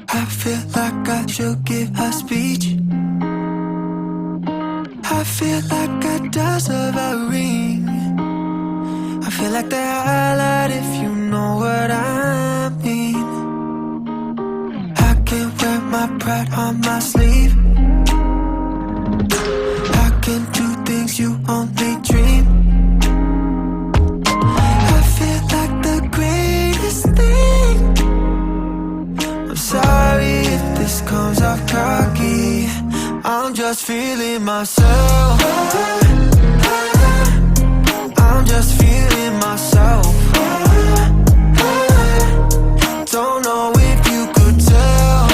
I feel like I should give a speech. I feel like I deserve a ring. I feel like the highlight if you know what I mean. I can wear my pride on my sleeve. I can do things you only dream. I feel like the greatest thing. I'm sorry if this comes off cocky. I'm just feeling myself. I'm just feeling myself. Don't know if you could tell,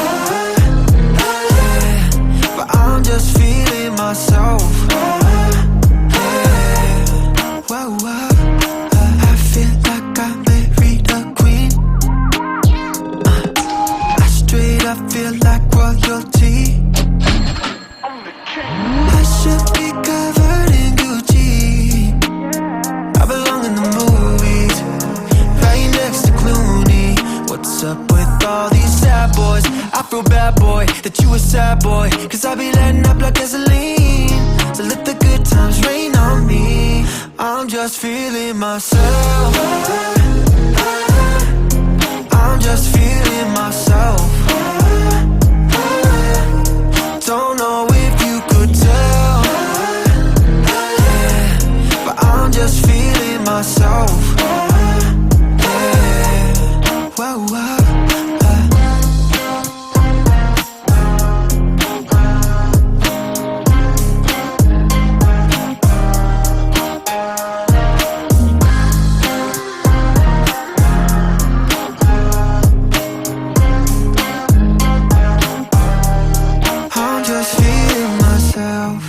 yeah, but I'm just feeling myself. Yeah. Whoa, whoa. I feel like I married a queen. I straight up feel like royalty. I should be covered in Gucci. I belong in the movies, right next to Clooney. What's up with all these sad boys? I feel bad, boy, that you a sad boy, cause I be letting up like gasoline. So let the good times rain on me. I'm just feeling myself. I'm just feeling myself. Don't know if you could tell, yeah, but I'm just feeling myself. Yeah. Whoa, whoa. I'm just feeling myself.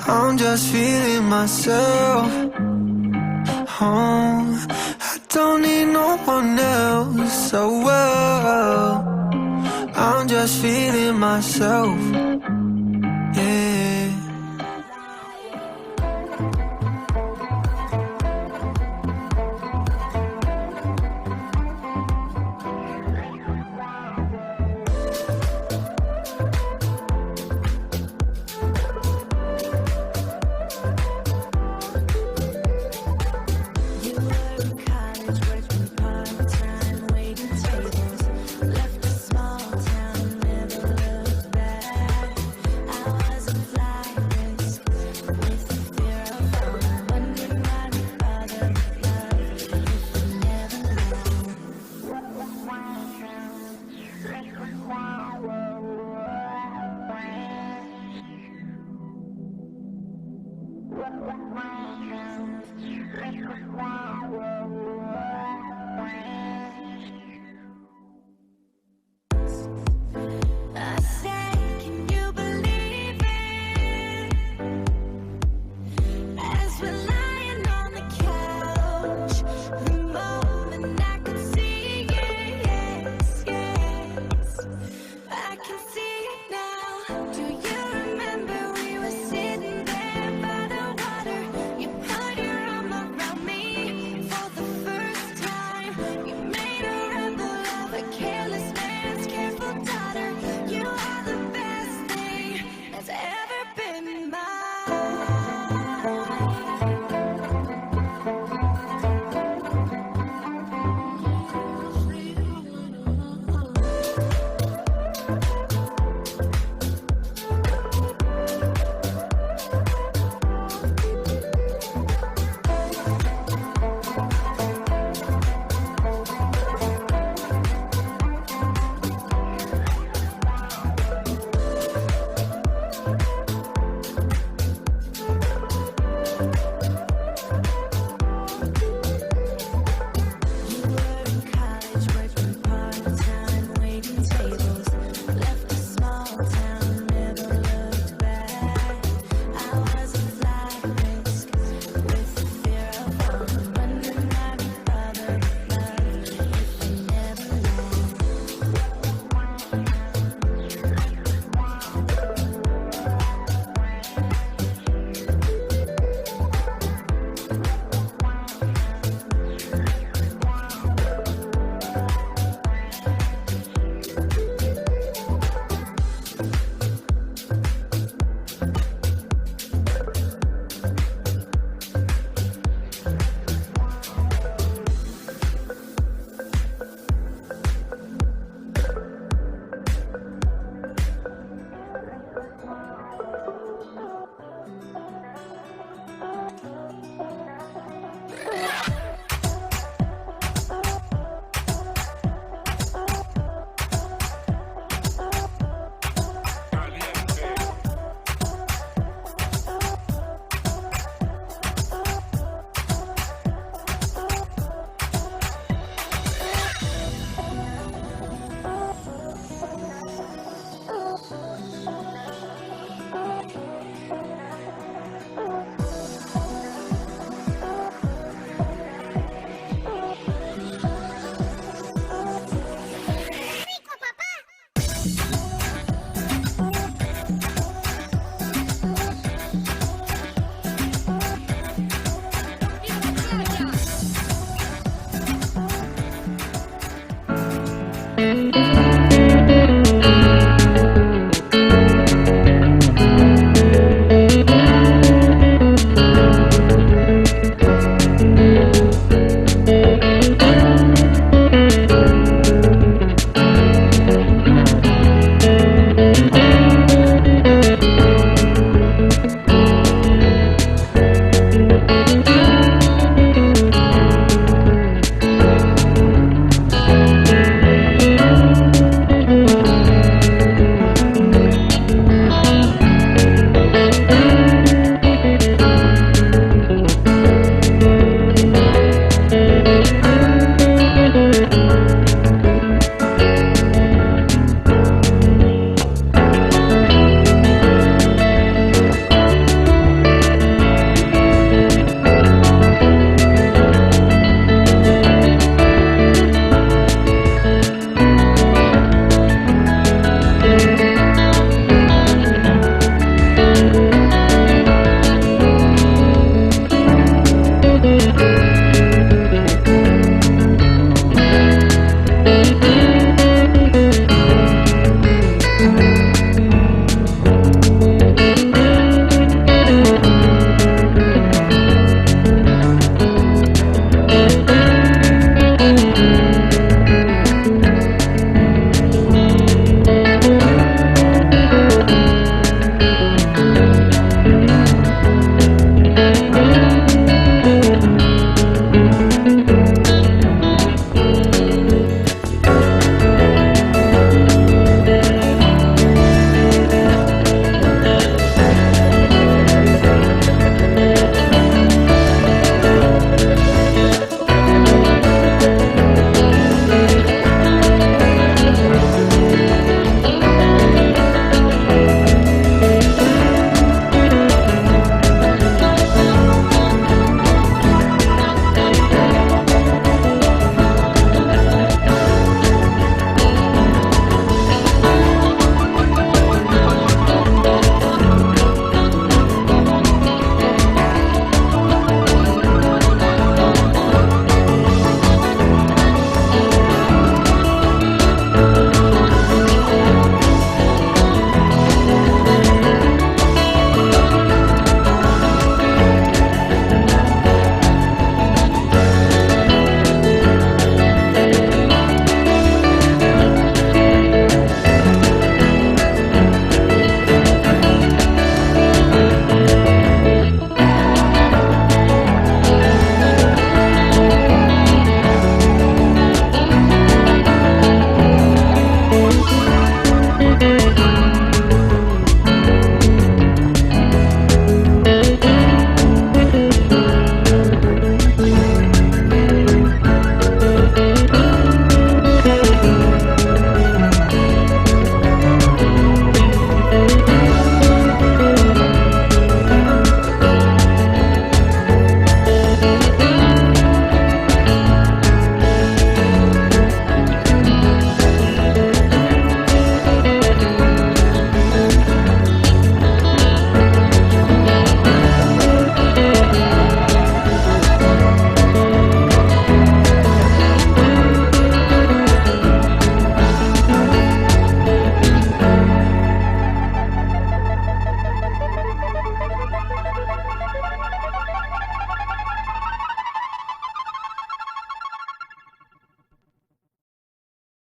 I'm just feeling myself. Oh, I don't need no one else. Oh, well, I'm just feeling myself. Yeah.